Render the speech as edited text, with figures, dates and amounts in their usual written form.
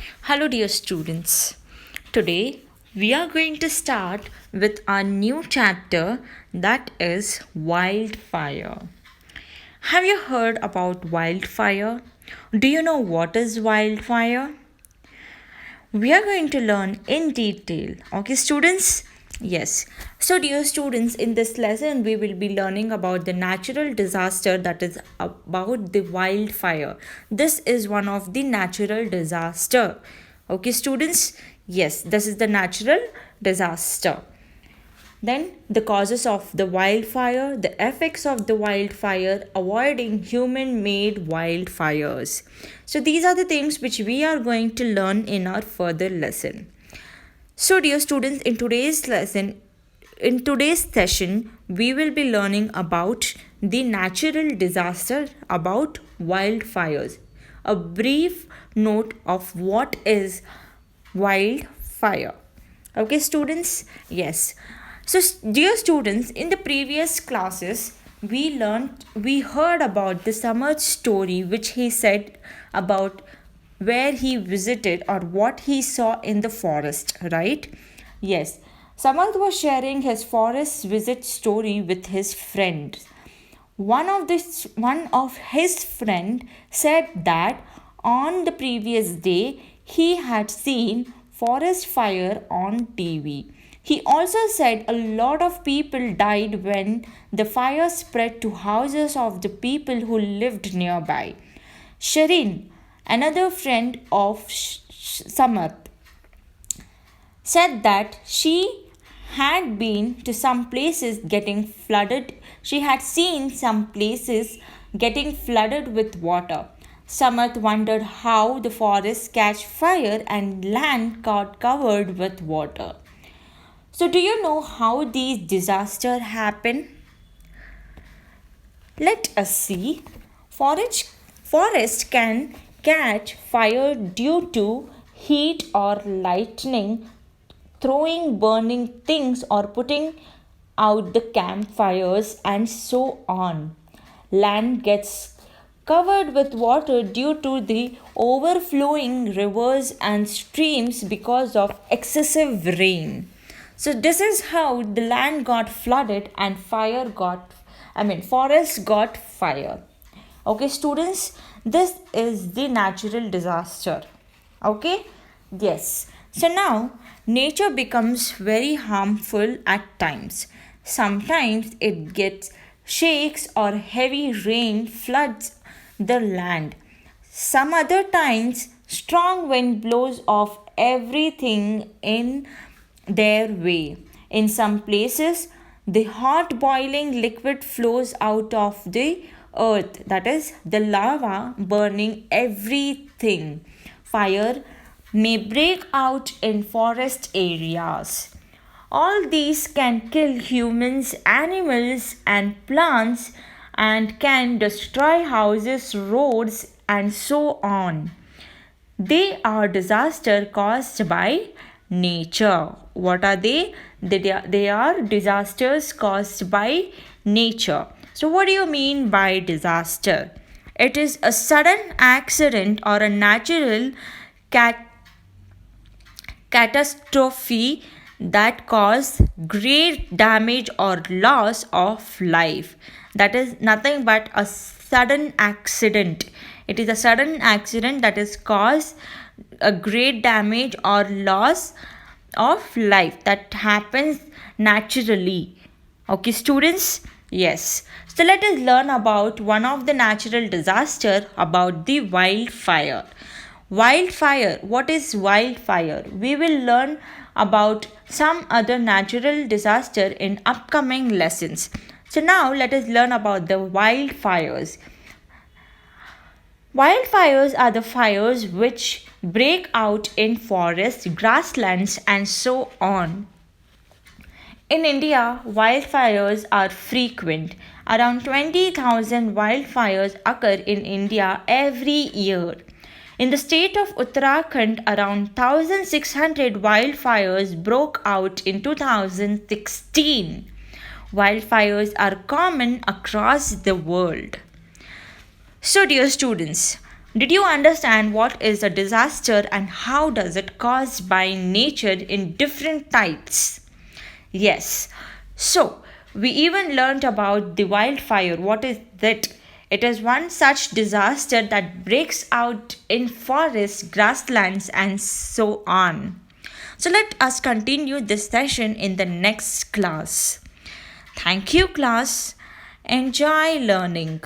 Hello, dear students. Today we are going to start with our new chapter that is wildfire. Have you heard about wildfire? Do you know what is wildfire? We are going to learn in detail. Okay, students? Yes. So, dear students, in this lesson, we will be learning about the natural disaster that is about the wildfire. This is one of the natural disaster. Okay, students? Yes, this is the natural disaster. Then the causes of the wildfire, the effects of the wildfire, avoiding human made wildfires. So, these are the things which we are going to learn in our further lesson. So, dear students, in today's session, we will be learning about the natural disaster about wildfires. A brief note of what is wildfire. Okay, students? Yes. So, dear students, in the previous classes, we heard about the Samarth story which he said about where he visited or what he saw in the forest, right? Yes. Samarth was sharing his forest visit story with his friends. One of his friend said that on the previous day he had seen forest fire on TV. He also said a lot of people died when the fire spread to houses of the people who lived nearby. Shireen, another friend of Samarth, said that she had been to some places getting flooded. She had seen some places getting flooded with water. Samarth wondered how the forests catch fire and land got covered with water. So, do you know how these disasters happen? Let us see. Forest can catch fire due to heat or lightning, throwing burning things or putting out the campfires, and so on. Land gets covered with water due to the overflowing rivers and streams because of excessive rain. So this is how the land got flooded and forest got fire. Okay, students, this is the natural disaster. Okay, yes. So now nature becomes very harmful at times. Sometimes it gets shakes or heavy rain floods the land. Some other times strong wind blows off everything in their way. In some places, the hot boiling liquid flows out of the earth, that is, the lava burning everything. Fire may break out in forest areas. All these can kill humans, animals, and plants and can destroy houses, roads, and so on. They are disaster caused by nature. What are they? They are disasters caused by nature. So, what do you mean by disaster? It is a sudden accident or a natural catastrophe that cause great damage or loss of life. That is nothing but a sudden accident. It is a sudden accident that is cause a great damage or loss of life that happens naturally. Okay, students? Yes. So let us learn about one of the natural disaster about the wildfire. Wildfire. What is wildfire? We will learn about some other natural disaster in upcoming lessons. So now let us learn about the wildfires. Wildfires are the fires which break out in forests, grasslands, and so on. In India, wildfires are frequent. Around 20,000 wildfires occur in India every year. In the state of Uttarakhand, around 1,600 wildfires broke out in 2016. Wildfires are common across the world. So, dear students, Did you understand what is a disaster and how does it caused by nature in different types? Yes. So, we even learned about the wildfire. What is that? It is one such disaster that breaks out in forests, grasslands, and so on. So, let us continue this session in the next class. Thank you, class. Enjoy learning.